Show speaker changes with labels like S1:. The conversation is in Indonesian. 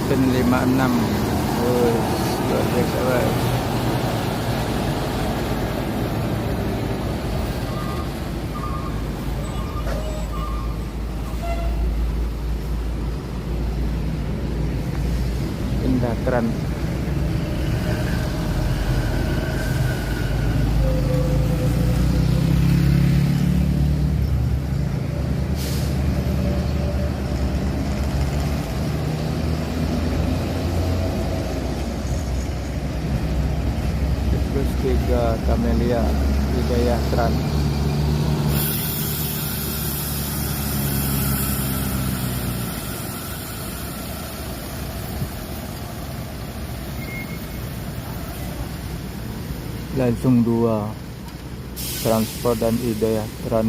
S1: Pen 56. Oh, luar biasa banget. Indah keren. Plus 3 Camellia Hidayah Tran. Langsung 2 transport dan Hidayah Tran